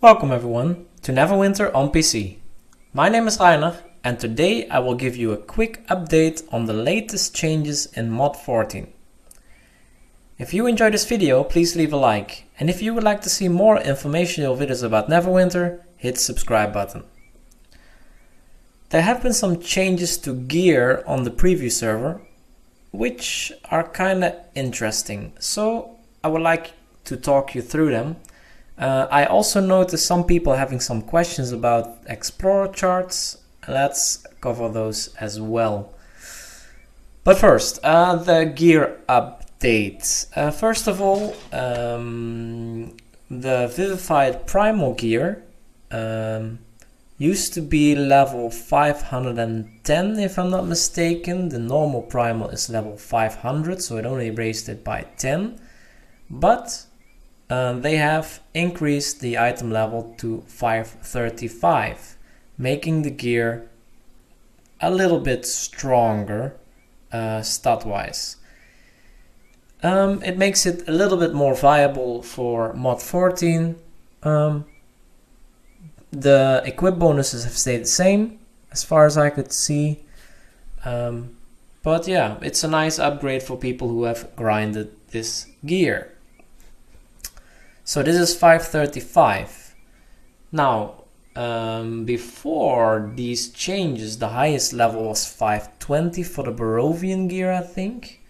Welcome everyone to Neverwinter on PC. My name is Rainer and today I will give you a quick update on the latest changes in MOD14. If you enjoyed this video, please leave a like, and if you would like to see more informational videos about Neverwinter, hit the subscribe button. There have been some changes to gear on the preview server, which are kinda interesting, so I would like to talk you through them. I also noticed some people having some questions about Explorer charts. Let's cover those as well. But first, the gear update. First of all, the Vivified Primal Gear used to be level 510 if I'm not mistaken. The normal Primal is level 500, so it only raised it by 10. But they have increased the item level to 535, making the gear a little bit stronger stat-wise. It makes it a little bit more viable for MOD14. The equip bonuses have stayed the same as far as I could see. But yeah, it's a nice upgrade for people who have grinded this gear. So this is 535. Now, before these changes, the highest level was 520 for the Barovian gear, I think.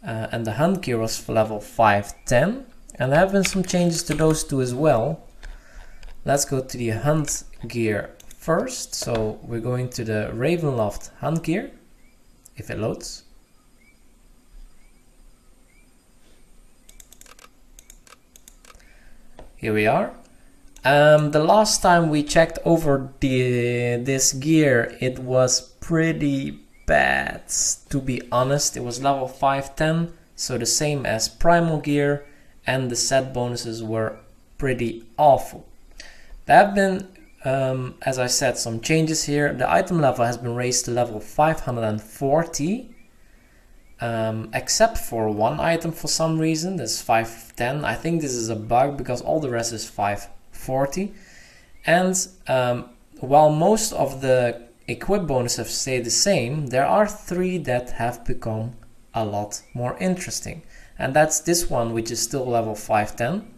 And the Hunt gear was for level 510. And there have been some changes to those two as well. Let's go to the Hunt gear first. So we're going to the Ravenloft Hunt gear, if it loads. Here we are. The last time we checked over this gear, it was pretty bad. To be honest, it was level 510, so the same as Primal Gear, and the set bonuses were pretty awful. There have been, as I said, some changes here. The item level has been raised to level 540. Except for one item for some reason, that's 510. I think this is a bug because all the rest is 540. And while most of the equip bonuses have stayed the same, there are three that have become a lot more interesting. And that's this one, which is still level 510,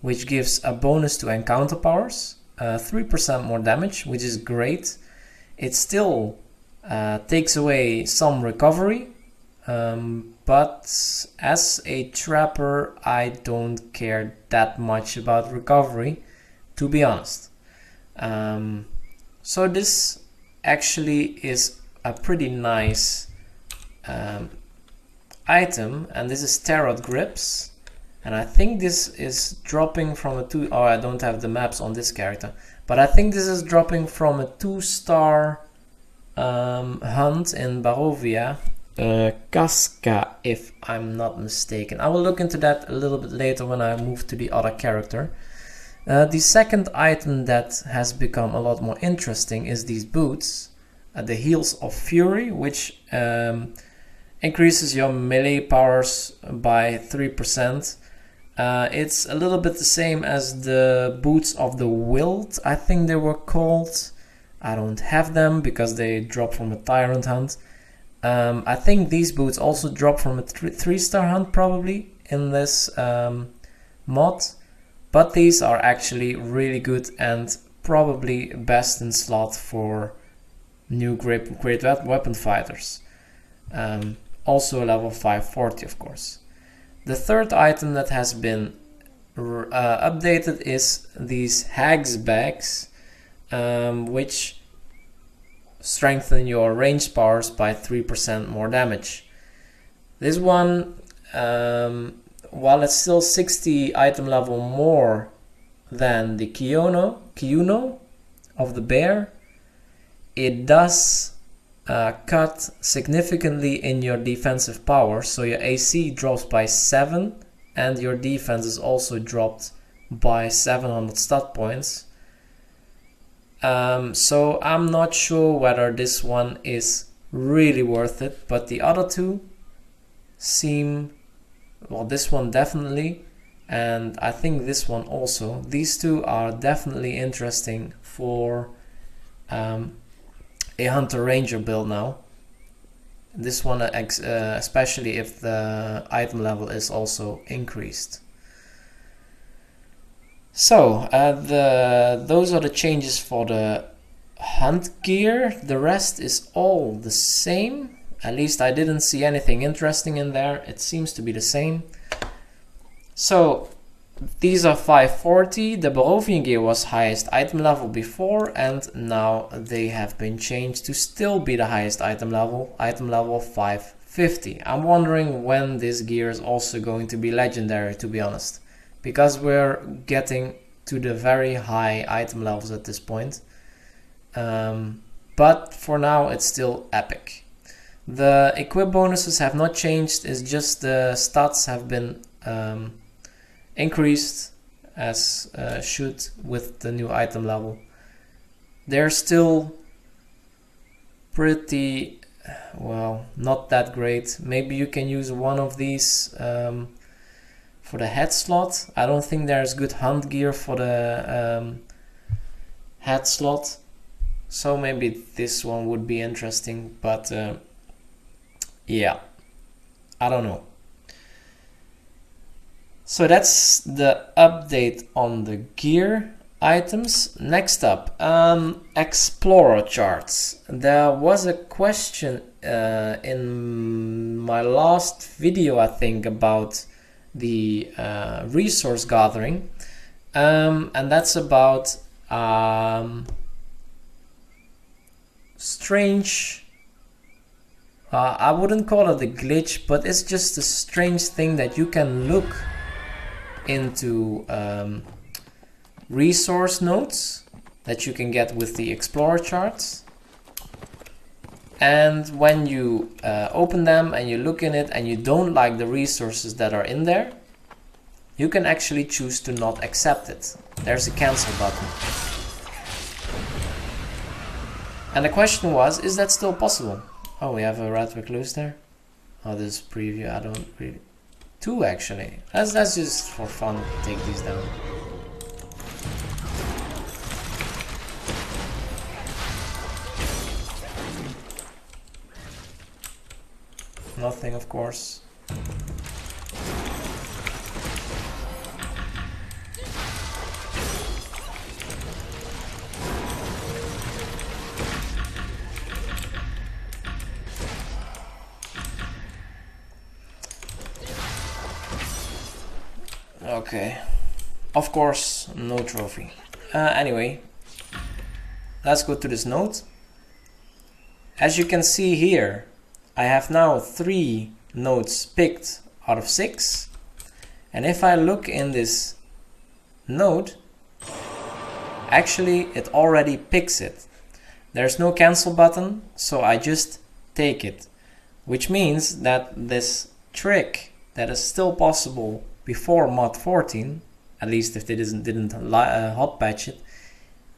which gives a bonus to encounter powers, 3% more damage, which is great. It still takes away some recovery. But as a trapper, I don't care that much about recovery, to be honest. So this actually is a pretty nice item, and this is Steroid Grips, and I think this is dropping from a two. Oh, I don't have the maps on this character, but I think this is dropping from a 2-star hunt in Barovia. Casca, if I'm not mistaken. I will look into that a little bit later when I move to the other character. The second item that has become a lot more interesting is these boots, the Heels of Fury, which increases your melee powers by 3%. It's a little bit the same as the Boots of the Wild, I think they were called. I don't have them because they drop from a Tyrant Hunt. I think these boots also drop from a 3-star hunt probably in this mod, but these are actually really good and probably best in slot for new great weapon fighters. Also level 540, of course. The third item that has been updated is these Hags Bags, which strengthen your range powers by 3% more damage. This one, while it's still 60 item level more than the Kiuno of the bear, it does cut significantly in your defensive power, so your AC drops by 7 and your defense is also dropped by 700 stat points. So I'm not sure whether this one is really worth it, but the other two seem, well, this one definitely, and I think this one also. These two are definitely interesting for a Hunter Ranger build now. This one especially if the item level is also increased. So those are the changes for the Hunt Gear. The rest is all the same. At least I didn't see anything interesting in there. It seems to be the same. So these are 540. The Barovian gear was highest item level before, and now they have been changed to still be the highest item level 550. I'm wondering when this gear is also going to be legendary, to be honest, because we're getting to the very high item levels at this point. But for now it's still epic. The equip bonuses have not changed, it's just the stats have been increased as should with the new item level. They're still pretty, well, not that great. Maybe you can use one of these for the head slot. I don't think there's good hunt gear for the head slot, so maybe this one would be interesting, but yeah, I don't know. So that's the update on the gear items. Next up, Explorer charts. There was a question in my last video, I think, about the resource gathering, and that's about strange, I wouldn't call it a glitch, but it's just a strange thing that you can look into resource nodes that you can get with the Explorer charts, and when you open them and you look in it and you don't like the resources that are in there, you can actually choose to not accept it. There's a cancel button. And the question was, is that still possible? Oh, we have a red recluse there. Oh, this preview, I don't really... Two actually. Let's just for fun take these down. Nothing, of course. Okay, of course, no trophy. Anyway, let's go to this node. As you can see here, I have now 3 nodes picked out of 6. And if I look in this node, actually it already picks it. There's no cancel button, so I just take it. Which means that this trick that is still possible before mod 14, at least if they didn't hot patch it,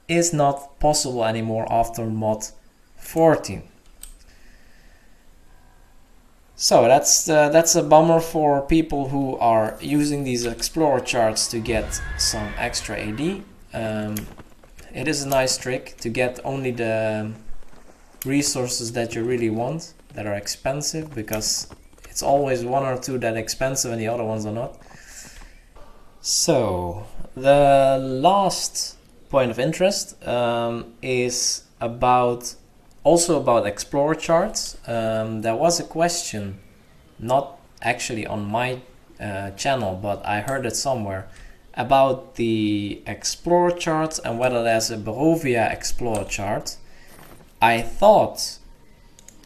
is not possible anymore after mod 14. So that's a bummer for people who are using these Explorer charts to get some extra AD. It is a nice trick to get only the resources that you really want, that are expensive, because it's always 1 or 2 that are expensive and the other ones are not. So the last point of interest is also about Explorer charts. There was a question, not actually on my channel, but I heard it somewhere, about the Explorer charts and whether there's a Barovia Explorer chart. I thought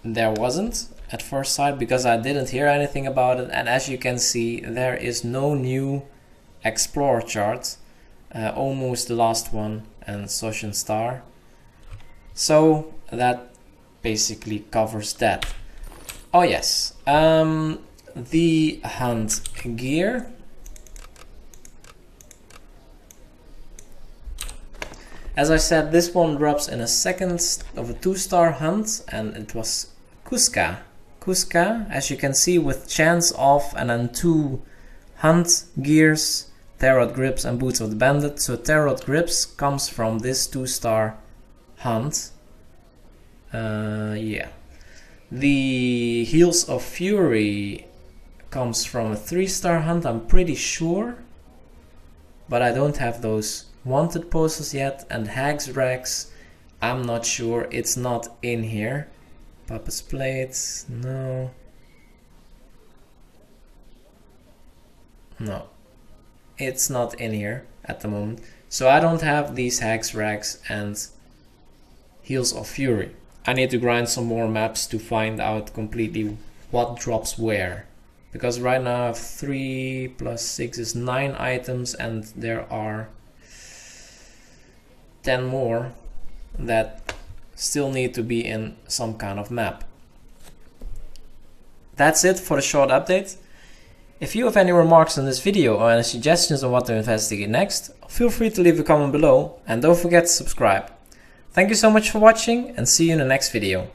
there wasn't at first sight because I didn't hear anything about it, and as you can see, there is no new Explorer chart, almost the last one, and Soshin Star. So that basically covers that. Oh yes, the Hounds Gear. As I said, this one drops in a second of a 2-star hunt, and it was Kuska. Kuska, as you can see, with chance of, and then 2 hunt gears Steroid Grips and Boots of the Bandit. So Steroid Grips comes from this 2-star hunt. Yeah. The Heels of Fury comes from a 3-star hunt, I'm pretty sure. But I don't have those wanted posters yet. And Hags Bags, I'm not sure, it's not in here. Papa's Plates, no. No, it's not in here at the moment. So I don't have these Hags Bags and Heels of Fury. I need to grind some more maps to find out completely what drops where. Because right now I have 3 plus 6 is 9 items, and there are 10 more that still need to be in some kind of map. That's it for the short update. If you have any remarks on this video or any suggestions on what to investigate next, feel free to leave a comment below, and don't forget to subscribe. Thank you so much for watching, and see you in the next video.